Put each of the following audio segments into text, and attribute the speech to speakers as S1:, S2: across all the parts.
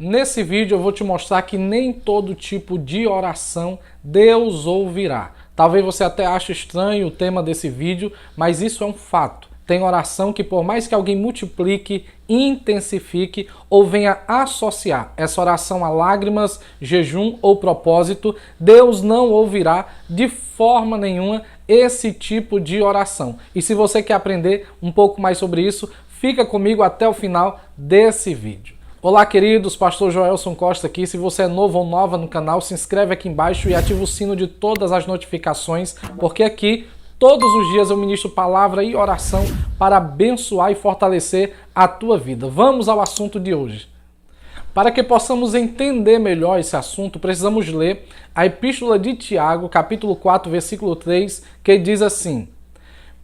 S1: Nesse vídeo eu vou te mostrar que nem todo tipo de oração Deus ouvirá. Talvez você até ache estranho o tema desse vídeo, mas isso é um fato. Tem oração que por mais que alguém multiplique, intensifique ou venha associar essa oração a lágrimas, jejum ou propósito, Deus não ouvirá de forma nenhuma esse tipo de oração. E se você quer aprender um pouco mais sobre isso, fica comigo até o final desse vídeo. Olá, queridos, Pastor Joelson Costa aqui. Se você é novo ou nova no canal, se inscreve aqui embaixo e ativa o sino de todas as notificações, porque aqui todos os dias eu ministro palavra e oração para abençoar e fortalecer a tua vida. Vamos ao assunto de hoje. Para que possamos entender melhor esse assunto, precisamos ler a Epístola de Tiago, capítulo 4, versículo 3, que diz assim: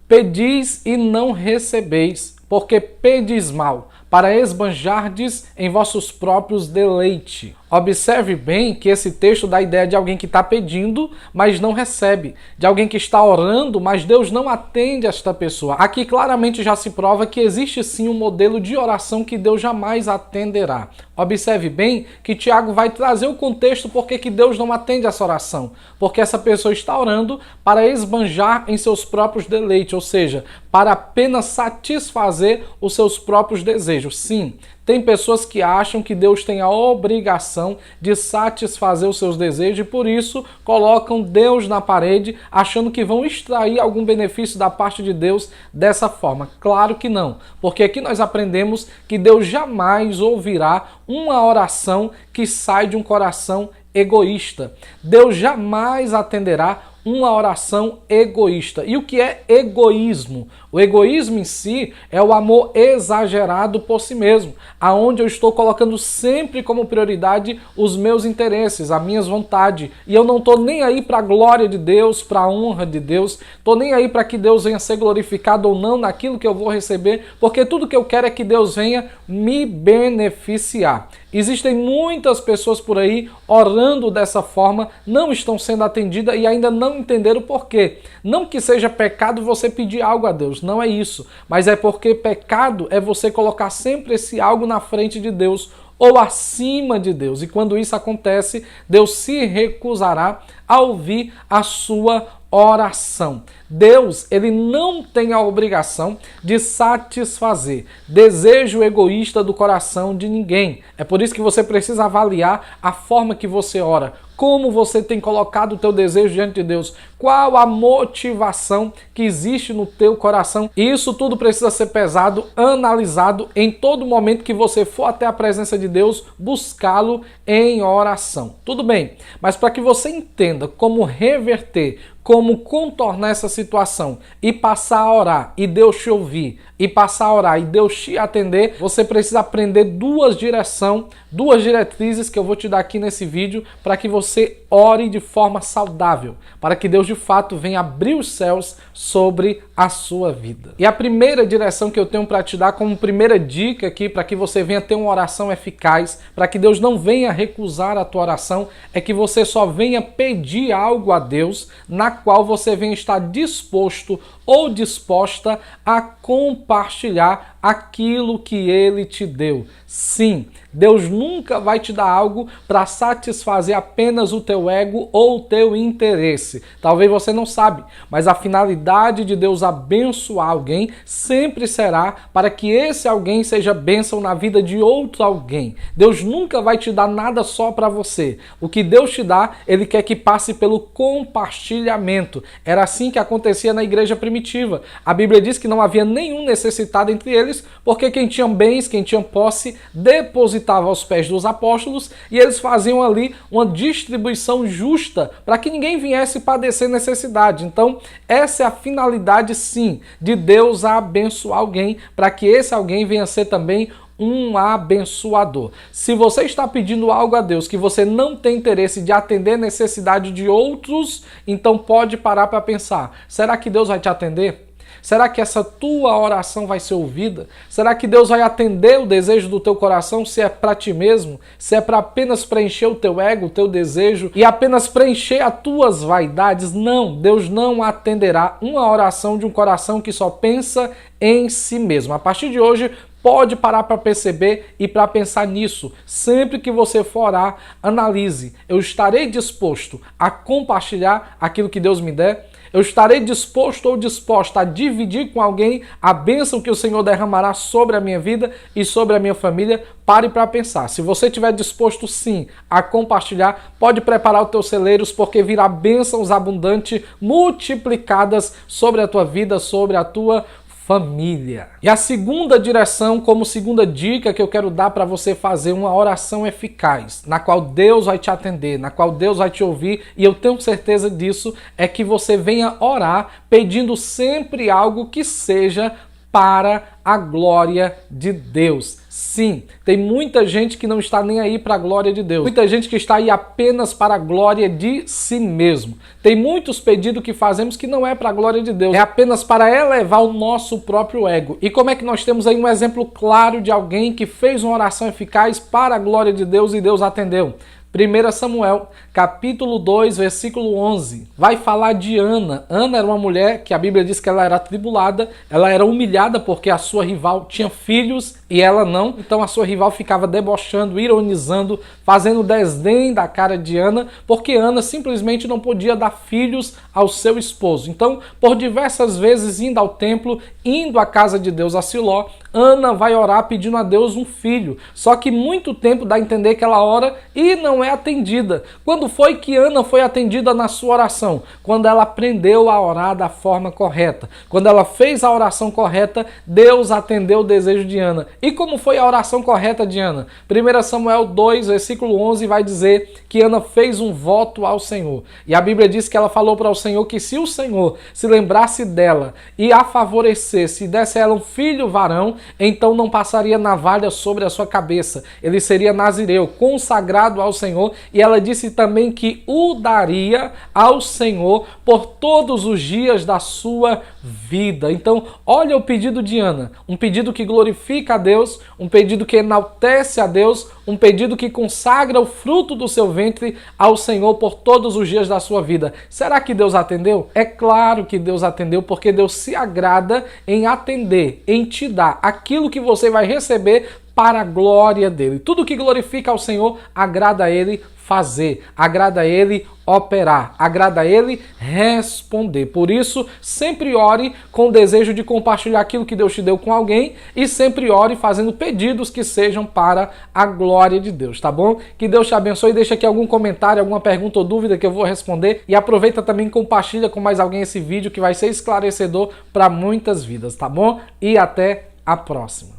S1: Pedis e não recebeis, porque pedis mal, para esbanjardes em vossos próprios deleite. Observe bem que esse texto dá a ideia de alguém que está pedindo, mas não recebe. De alguém que está orando, mas Deus não atende esta pessoa. Aqui claramente já se prova que existe sim um modelo de oração que Deus jamais atenderá. Observe bem que Tiago vai trazer o contexto porque que Deus não atende essa oração. Porque essa pessoa está orando para esbanjar em seus próprios deleites, ou seja, para apenas satisfazer os seus próprios desejos. Sim, tem pessoas que acham que Deus tem a obrigação de satisfazer os seus desejos e por isso colocam Deus na parede achando que vão extrair algum benefício da parte de Deus dessa forma. Claro que não, porque aqui nós aprendemos que Deus jamais ouvirá uma oração que sai de um coração egoísta. Deus jamais atenderá uma oração egoísta. E o que é egoísmo? O egoísmo em si é o amor exagerado por si mesmo, aonde eu estou colocando sempre como prioridade os meus interesses, as minhas vontades, e eu não estou nem aí para a glória de Deus, para a honra de Deus, estou nem aí para que Deus venha ser glorificado ou não naquilo que eu vou receber, porque tudo que eu quero é que Deus venha me beneficiar. Existem muitas pessoas por aí orando dessa forma, não estão sendo atendidas e ainda não entenderam o porquê. Não que seja pecado você pedir algo a Deus, não é isso. Mas é porque pecado é você colocar sempre esse algo na frente de Deus ou acima de Deus. E quando isso acontece, Deus se recusará a ouvir a sua oração. Deus, ele não tem a obrigação de satisfazer desejo egoísta do coração de ninguém. É por isso que você precisa avaliar a forma que você ora, como você tem colocado o teu desejo diante de Deus, qual a motivação que existe no teu coração. E isso tudo precisa ser pesado, analisado em todo momento que você for até a presença de Deus, buscá-lo em oração. Tudo bem, mas para que você entenda como reverter, como contornar essa situação e passar a orar e Deus te ouvir, e passar a orar e Deus te atender, você precisa aprender duas diretrizes que eu vou te dar aqui nesse vídeo para que você ore de forma saudável, para que Deus de fato venha abrir os céus sobre a sua vida. E a primeira direção que eu tenho para te dar como primeira dica aqui, para que você venha ter uma oração eficaz, para que Deus não venha recusar a tua oração, é que você só venha pedir algo a Deus na qual você venha estar disposto ou disposta a compartilhar aquilo que Ele te deu. Sim, Deus nunca vai te dar algo para satisfazer apenas o teu ego ou o teu interesse. Talvez você não sabe, mas a finalidade de Deus abençoar alguém sempre será para que esse alguém seja bênção na vida de outro alguém. Deus nunca vai te dar nada só para você. O que Deus te dá, Ele quer que passe pelo compartilhamento. Era assim que acontecia na igreja primitiva. A Bíblia diz que não havia nenhum necessitado entre eles, porque quem tinha bens, quem tinha posse, depositava aos pés dos apóstolos e eles faziam ali uma distribuição justa para que ninguém viesse padecer necessidade. Então, essa é a finalidade, sim, de Deus abençoar alguém, para que esse alguém venha ser também um abençoador. Se você está pedindo algo a Deus que você não tem interesse de atender a necessidade de outros, então pode parar para pensar, será que Deus vai te atender? Será que essa tua oração vai ser ouvida? Será que Deus vai atender o desejo do teu coração se é para ti mesmo? Se é para apenas preencher o teu ego, o teu desejo e apenas preencher as tuas vaidades? Não, Deus não atenderá uma oração de um coração que só pensa em si mesmo. A partir de hoje, Pode parar para perceber e para pensar nisso. Sempre que você for orar, analise. Eu estarei disposto a compartilhar aquilo que Deus me der? Eu estarei disposto ou disposta a dividir com alguém a bênção que o Senhor derramará sobre a minha vida e sobre a minha família? Pare para pensar. Se você estiver disposto sim a compartilhar, pode preparar os teus celeiros, porque virá bênçãos abundantes, multiplicadas sobre a tua vida, sobre a tua família. E a segunda direção, como segunda dica que eu quero dar para você fazer uma oração eficaz, na qual Deus vai te atender, na qual Deus vai te ouvir, e eu tenho certeza disso, é que você venha orar pedindo sempre algo que seja para a glória de Deus. Sim, tem muita gente que não está nem aí para a glória de Deus. Muita gente que está aí apenas para a glória de si mesmo. Tem muitos pedidos que fazemos que não é para a glória de Deus. É apenas para elevar o nosso próprio ego. E como é que nós temos aí um exemplo claro de alguém que fez uma oração eficaz para a glória de Deus e Deus atendeu? 1 Samuel, capítulo 2, versículo 11, vai falar de Ana. Ana era uma mulher que a Bíblia diz que ela era atribulada, ela era humilhada porque a sua rival tinha filhos e ela não. Então a sua rival ficava debochando, ironizando, fazendo desdém da cara de Ana, porque Ana simplesmente não podia dar filhos ao seu esposo. Então, por diversas vezes indo ao templo, indo à casa de Deus a Siló, Ana vai orar pedindo a Deus um filho. Só que muito tempo dá a entender que ela ora e não é atendida. Quando foi que Ana foi atendida na sua oração? Quando ela aprendeu a orar da forma correta. Quando ela fez a oração correta, Deus atendeu o desejo de Ana. E como foi a oração correta de Ana? 1 Samuel 2, versículo 11 vai dizer que Ana fez um voto ao Senhor. E a Bíblia diz que ela falou para o Senhor que se o Senhor se lembrasse dela e a favorecesse e desse a ela um filho varão, então não passaria navalha sobre a sua cabeça. Ele seria nazireu, consagrado ao Senhor. E ela disse também que o daria ao Senhor por todos os dias da sua vida. Então, olha o pedido de Ana. Um pedido que glorifica a Deus, um pedido que enaltece a Deus, um pedido que consagra o fruto do seu ventre ao Senhor por todos os dias da sua vida. Será que Deus atendeu? É claro que Deus atendeu, porque Deus se agrada em atender, em te dar aquilo que você vai receber para a glória dele. Tudo que glorifica ao Senhor agrada a ele fazer, agrada a ele operar, agrada a ele responder. Por isso, sempre ore com o desejo de compartilhar aquilo que Deus te deu com alguém e sempre ore fazendo pedidos que sejam para a glória de Deus, tá bom? Que Deus te abençoe. Deixa aqui algum comentário, alguma pergunta ou dúvida que eu vou responder, e aproveita também e compartilha com mais alguém esse vídeo que vai ser esclarecedor para muitas vidas, tá bom? E até a próxima.